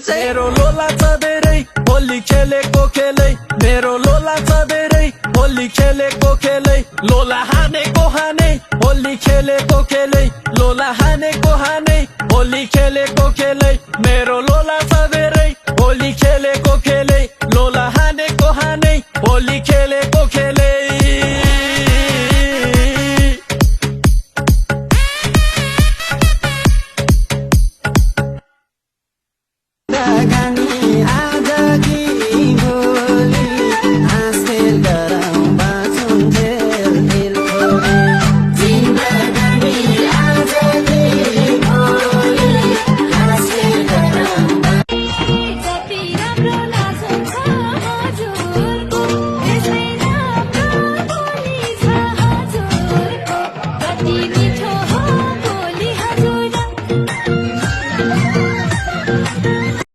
चाहिँ मेरो लोला छ धेरै होली खेलेको खेलै मेरो लोला छ धेरै होली खेलेको खेलै लोला हानेको हाने होली खेलेको खेलै लोला हानेको हाने होली खेलेको खेलै मेरो लोला छ धेरै होली खेलेको खेलै लोला हानेको हाने होली खेलेको खेलै गाङ